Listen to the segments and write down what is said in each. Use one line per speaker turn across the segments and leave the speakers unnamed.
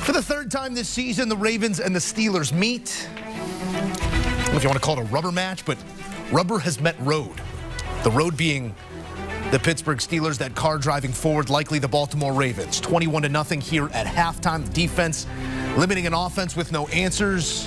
For the third time this season, the Ravens and the Steelers meet. I don't know if you want to call it a rubber match, but rubber has met road. The road being the Pittsburgh Steelers, that car driving forward, likely the Baltimore Ravens. 21-0 here at halftime. The defense limiting an offense with no answers.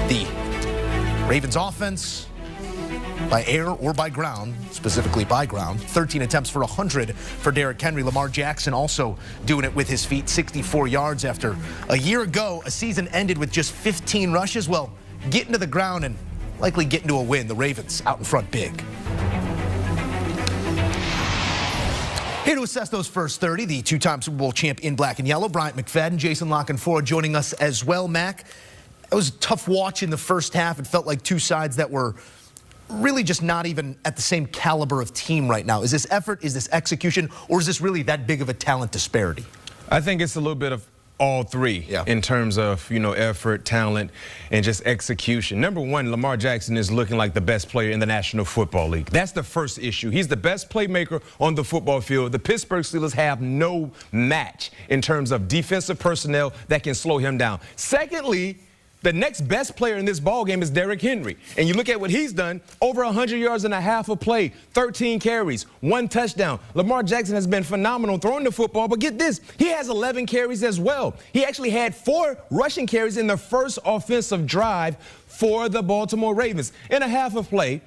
The Ravens offense, by air or by ground, specifically by ground, 13 attempts for 100 for Derrick Henry. Lamar Jackson also doing it with his feet, 64 yards after a year ago. A season ended with just 15 rushes. Well, getting to the ground and likely getting to a win. The Ravens out in front big. Here to assess those first 30, the two-time Super Bowl champ in black and yellow, Bryant McFadden, Jason Lockenford joining us as well. Mac, it was a tough watch in the first half. It felt like two sides that were really just not even at the same caliber of team right now. Is this effort, is this execution, or is this really that big of a talent disparity?
I think it's a little bit of all three in terms of, effort, talent, and just execution. Number one, Lamar Jackson is looking like the best player in the National Football League. That's the first issue. He's the best playmaker on the football field. The Pittsburgh Steelers have no match in terms of defensive personnel that can slow him down. Secondly, the next best player in this ballgame is Derrick Henry. And you look at what he's done, over 100 yards and a half a play, 13 carries, 1 touchdown. Lamar Jackson has been phenomenal throwing the football, but get this, he has 11 carries as well. He actually had 4 rushing carries in the first offensive drive for the Baltimore Ravens. In a half a play,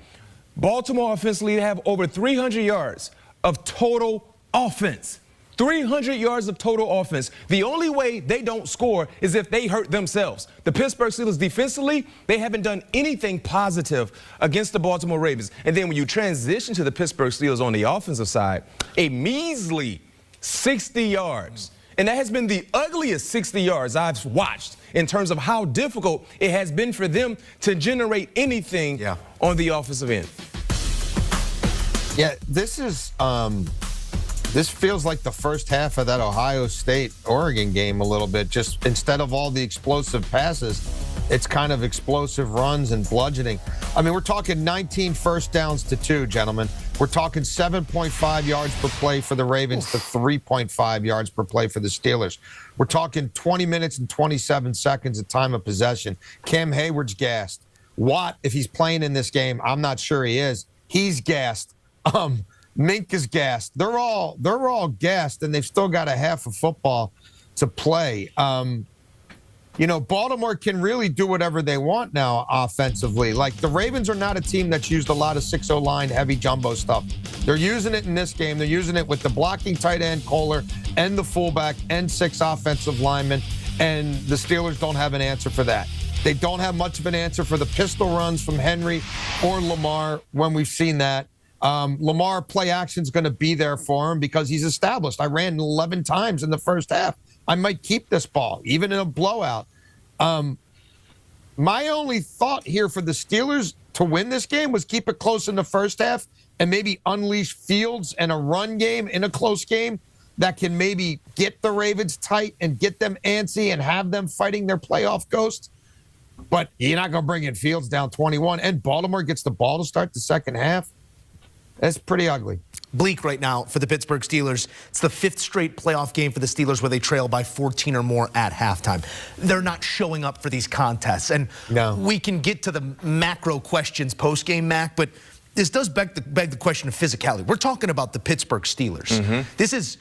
Baltimore offensively have over 300 yards of total offense. 300 yards of total offense. The only way they don't score is if they hurt themselves. The Pittsburgh Steelers defensively, they haven't done anything positive against the Baltimore Ravens. And then when you transition to the Pittsburgh Steelers on the offensive side, a measly 60 yards. And that has been the ugliest 60 yards I've watched in terms of how difficult it has been for them to generate anything on the offensive end.
Yeah, this feels like the first half of that Ohio State-Oregon game a little bit. Just instead of all the explosive passes, it's kind of explosive runs and bludgeoning. I mean, we're talking 19 first downs to 2, gentlemen. We're talking 7.5 yards per play for the Ravens to 3.5 yards per play for the Steelers. We're talking 20 minutes and 27 seconds of time of possession. Cam Hayward's gassed. Watt, if he's playing in this game, I'm not sure he is. He's gassed. Mink is gassed. They're all gassed, and they've still got a half of football to play. Baltimore can really do whatever they want now offensively. Like, the Ravens are not a team that's used a lot of 6-0 line, heavy jumbo stuff. They're using it in this game. They're using it with the blocking tight end, Kohler, and the fullback, and 6 offensive linemen, and the Steelers don't have an answer for that. They don't have much of an answer for the pistol runs from Henry or Lamar when we've seen that. Lamar play action is going to be there for him because he's established. I ran 11 times in the first half. I might keep this ball, even in a blowout. My only thought here for the Steelers to win this game was keep it close in the first half and maybe unleash Fields and a run game in a close game that can maybe get the Ravens tight and get them antsy and have them fighting their playoff ghost. But you're not going to bring in Fields down 21, and Baltimore gets the ball to start the second half. That's pretty ugly.
Bleak right now for the Pittsburgh Steelers. It's the 5th straight playoff game for the Steelers where they trail by 14 or more at halftime. They're not showing up for these contests. And we can get to the macro questions post-game, Mac, but this does beg the question of physicality. We're talking about the Pittsburgh Steelers. This is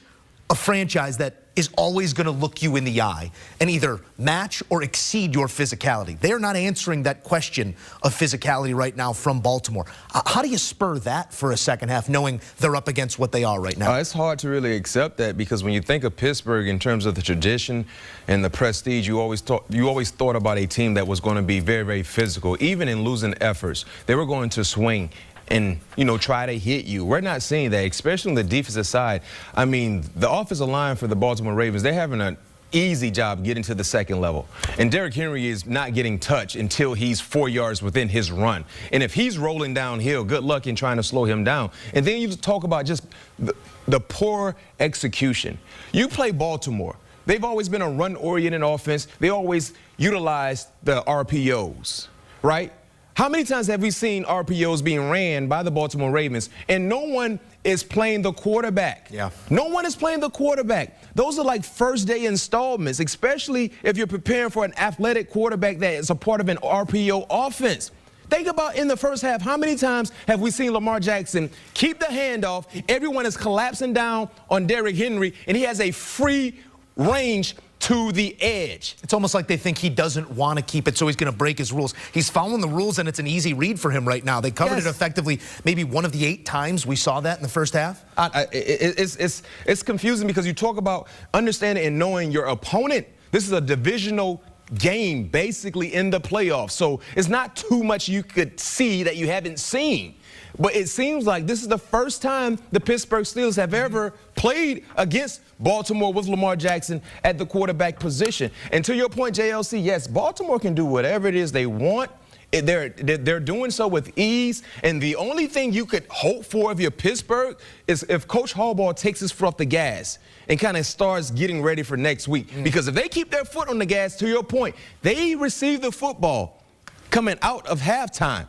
a franchise that is always going to look you in the eye and either match or exceed your physicality. They are not answering that question of physicality right now from Baltimore. How do you spur that for a second half, knowing they're up against what they are right now?
It's hard to really accept that because when you think of Pittsburgh in terms of the tradition and the prestige, you always thought about a team that was going to be very, very physical. Even in losing efforts, they were going to swing and, try to hit you. We're not seeing that, especially on the defensive side. I mean, the offensive line for the Baltimore Ravens, they're having an easy job getting to the second level. And Derrick Henry is not getting touched until he's 4 yards within his run. And if he's rolling downhill, good luck in trying to slow him down. And then you talk about just the poor execution. You play Baltimore. They've always been a run-oriented offense. They always utilize the RPOs, right? How many times have we seen RPOs being ran by the Baltimore Ravens and no one is playing the quarterback.
Yeah.
No one is playing the quarterback. Those are like first-day installments, especially if you're preparing for an athletic quarterback that is a part of an RPO offense. Think about in the first half, how many times have we seen Lamar Jackson keep the handoff, everyone is collapsing down on Derrick Henry, and he has a free range to the edge.
It's almost like they think he doesn't want to keep it, so he's going to break his rules. He's following the rules, and it's an easy read for him right now. They covered it effectively maybe one of the 8 times we saw that in the first half.
It's confusing because you talk about understanding and knowing your opponent. This is a divisional game basically in the playoffs, so it's not too much you could see that you haven't seen. But it seems like this is the first time the Pittsburgh Steelers have ever played against Baltimore with Lamar Jackson at the quarterback position. And to your point, JLC, yes, Baltimore can do whatever it is they want. They're doing so with ease. And the only thing you could hope for if you're Pittsburgh is if Coach Harbaugh takes his foot off the gas and kind of starts getting ready for next week. Because if they keep their foot on the gas, to your point, they receive the football coming out of halftime.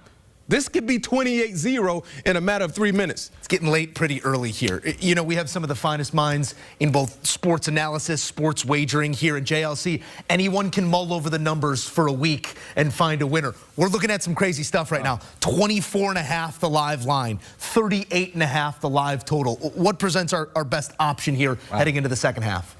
This could be 28-0 in a matter of 3 minutes.
It's getting late pretty early here. You know, we have some of the finest minds in both sports analysis, sports wagering here at JLC. Anyone can mull over the numbers for a week and find a winner. We're looking at some crazy stuff right now. 24.5 the live line, 38.5 the live total. What presents our best option here heading into the second half?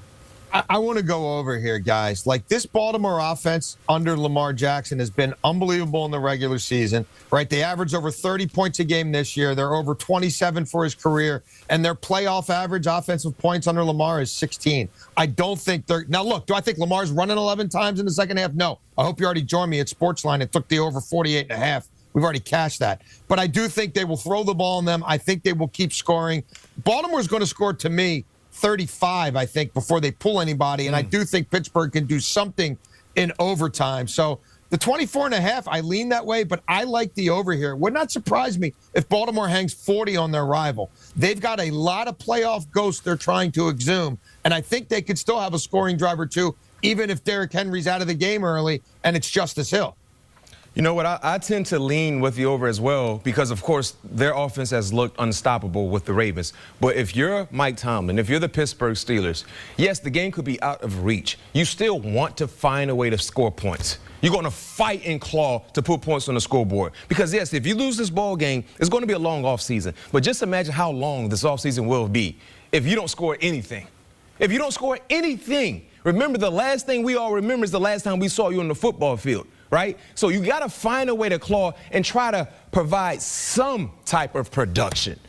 I want to go over here, guys. Like, this Baltimore offense under Lamar Jackson has been unbelievable in the regular season, right? They average over 30 points a game this year. They're over 27 for his career, and their playoff average offensive points under Lamar is 16. I don't think they're – now, look, do I think Lamar's running 11 times in the second half? No. I hope you already joined me at Sportsline and took the over 48.5. We've already cashed that. But I do think they will throw the ball on them. I think they will keep scoring. Baltimore's going to score, to me, 35, I think, before they pull anybody. And I do think Pittsburgh can do something in overtime. So the 24.5, I lean that way, but I like the over here. It would not surprise me if Baltimore hangs 40 on their rival. They've got a lot of playoff ghosts they're trying to exhume, and I think they could still have a scoring drive or two, even if Derrick Henry's out of the game early and it's Justice Hill.
You know what? I tend to lean with the over as well because, of course, their offense has looked unstoppable with the Ravens. But if you're Mike Tomlin, if you're the Pittsburgh Steelers, yes, the game could be out of reach. You still want to find a way to score points. You're going to fight and claw to put points on the scoreboard. Because, yes, if you lose this ball game, it's going to be a long offseason. But just imagine how long this offseason will be if you don't score anything. If you don't score anything, remember the last thing we all remember is the last time we saw you on the football field. Right? So you got to find a way to claw and try to provide some type of production.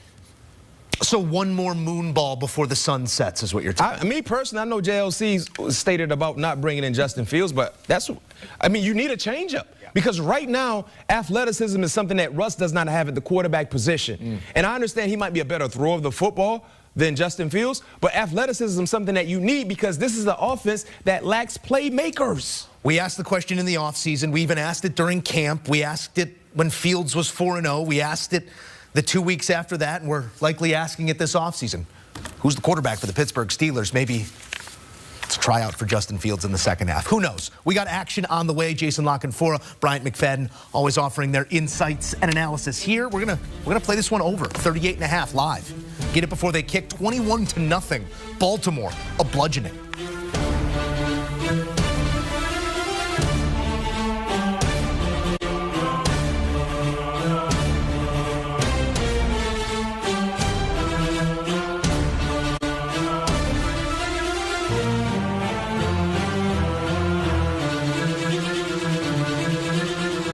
So one more moon ball before the sun sets is what you're telling me.
Me personally, I know JLC stated about not bringing in Justin Fields, but you need a changeup. Because right now, athleticism is something that Russ does not have at the quarterback position. And I understand he might be a better thrower of the football than Justin Fields, but athleticism is something that you need because this is an offense that lacks playmakers.
We asked the question in the offseason. We even asked it during camp. We asked it when Fields was 4-0. We asked it the 2 weeks after that, and we're likely asking it this offseason. Who's the quarterback for the Pittsburgh Steelers? Maybe it's a tryout for Justin Fields in the second half. Who knows? We got action on the way. Jason Lockenfora, Bryant McFadden, always offering their insights and analysis here. We're gonna play this one over, 38.5 live. Get it before they kick 21-0. Baltimore, a bludgeoning.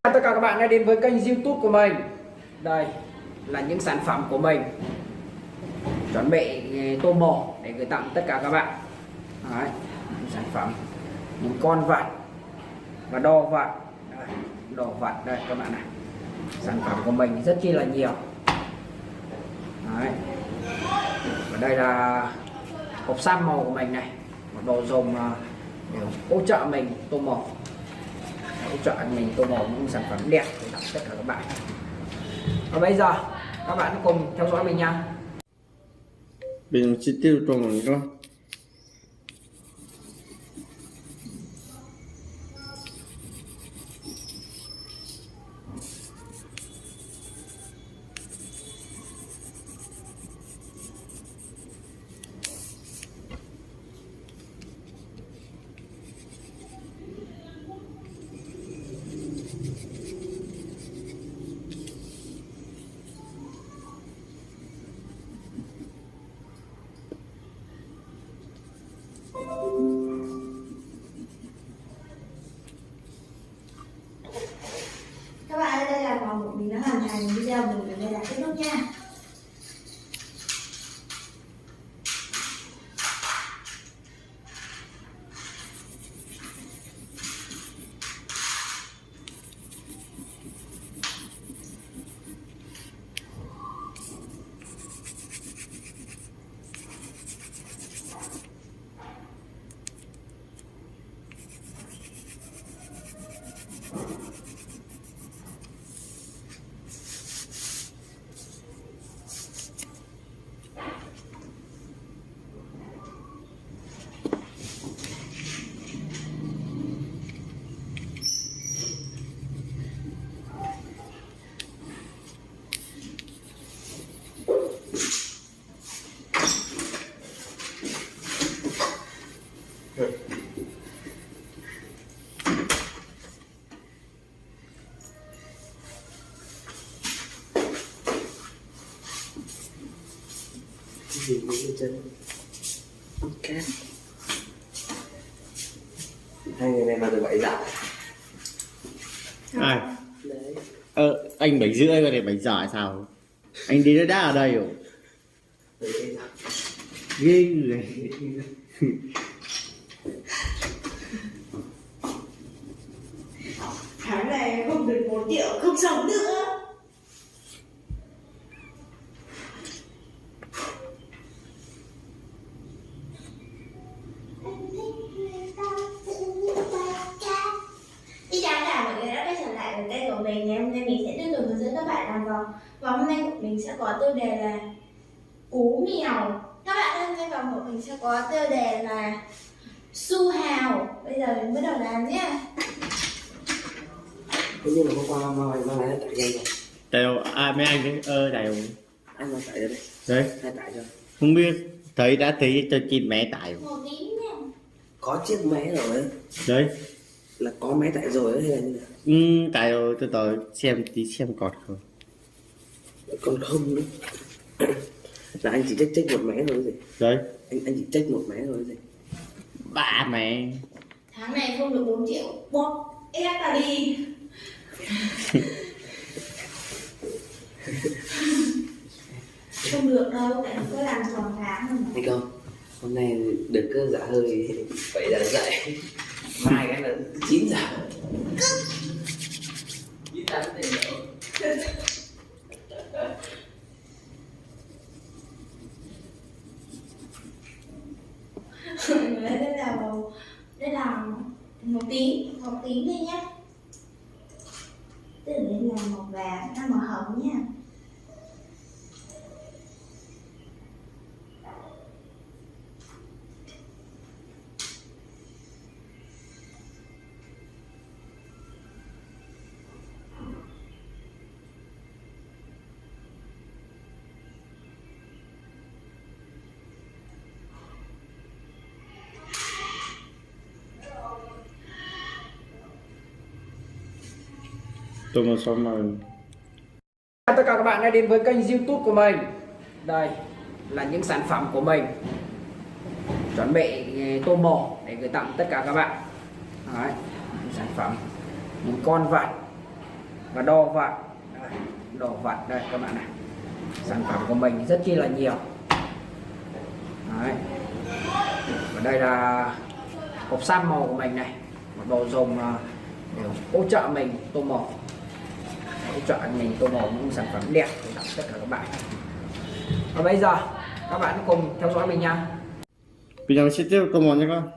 Tất cả các bạn đã đến với kênh YouTube của mình. Đây là những sản phẩm của mình, chuẩn bị tô mổ để gửi tặng tất cả các bạn. Đấy, những sản phẩm, những con vật và đồ vật. Đây, đồ vật đây các bạn này. Sản phẩm của mình rất chi là nhiều. Đấy. Và đây là hộp sam màu của mình này, một đồ dùng để hỗ trợ mình tô mổ. Hỗ trợ mình tô màu những sản phẩm đẹp để tặng tất cả các bạn. Và bây giờ các bạn cùng theo dõi mình nha.
Mình chi tiêu cho mình coi.
luôn nha.
Gì vậy chân cát. Hai người này vào từ 7 giờ.
Ai?
Đấy.
Anh 7 rưỡi có thể 7 giờ sao? Anh đi đã ở đây rồi.
Từ bây giờ.
Ghê người.
Tháng này không được 1 triệu không sống nữa. Xin chào tất cả mọi người đã quay trở lại với kênh của mình. Ngày hôm nay mình sẽ tiếp tục hướng dẫn các bạn làm vòng. Và hôm nay của mình sẽ có tiêu đề là Cú mèo. Các bạn thân, vòng của mình sẽ có tiêu đề là Su hào. Bây giờ mình bắt đầu làm nhé.
Thế nhưng mà hôm qua mang lái tại đây rồi.
Tại mấy anh đấy, tại
Anh mang tại đây.
đấy,
Hai tại rồi.
không biết, đã thấy cho chị mẹ tại rồi.
Màu tím nha.
Có chiếc máy rồi ấy.
Đấy,
Là có máy tại rồi ấy hay là như nào?
tại rồi tôi xem tí xem còn không.
Còn không nữa. Là anh chỉ check một máy thôi gì?
Đấy,
Anh chỉ check một máy thôi gì?
ba mẹ.
Tháng này không được 4 triệu. Bóp ép ta đi. Không được đâu, tại mình có làm tròn tháng rồi mà.
Anh không? Hôm nay được cơ dạ hơi 7 giờ dậy. Mai cái là 9 giờ. 9 giờ đến đâu?
Đây là màu tím đây nhé. Tức là đây là màu vàng, nó màu hồng nha.
Tôi mà xong mà
Chào tất cả các bạn đã đến với kênh YouTube của mình. Đây là những sản phẩm của mình. Chuẩn bị tô màu để gửi tặng tất cả các bạn. Đấy, những sản phẩm, những con vật và đo vật. Đây, đo vật đây các bạn này. Sản phẩm của mình rất chi là nhiều. Đấy. Và đây là hộp sáp màu của mình này, một đồ dùng để hỗ trợ mình tô màu, hỗ trợ mình tô màu những sản phẩm đẹp để tặng tất cả các bạn. Và bây giờ các bạn cùng theo dõi mình nha.
bây giờ mình sẽ tiếp tục tô màu nha con.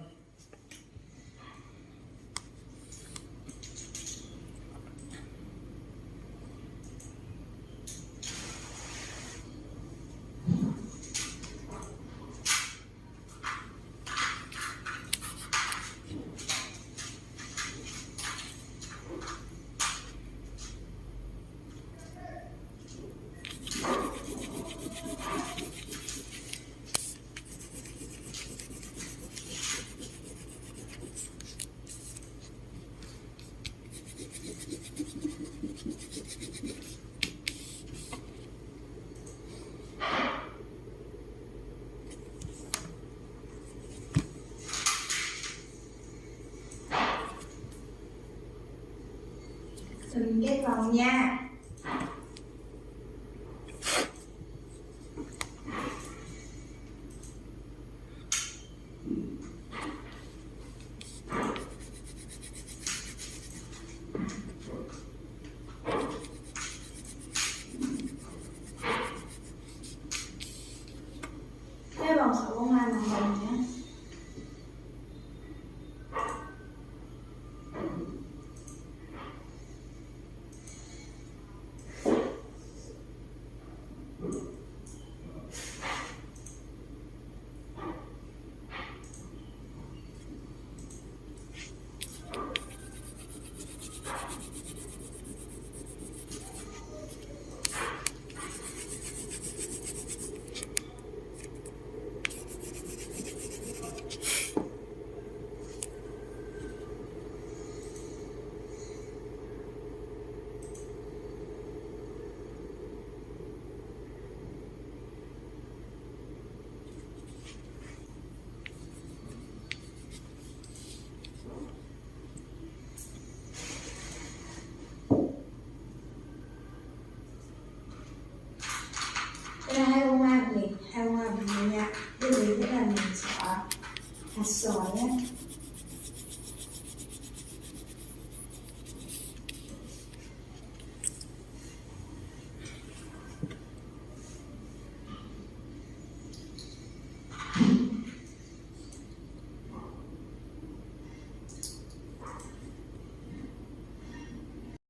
Rồi mình kết vòng nha.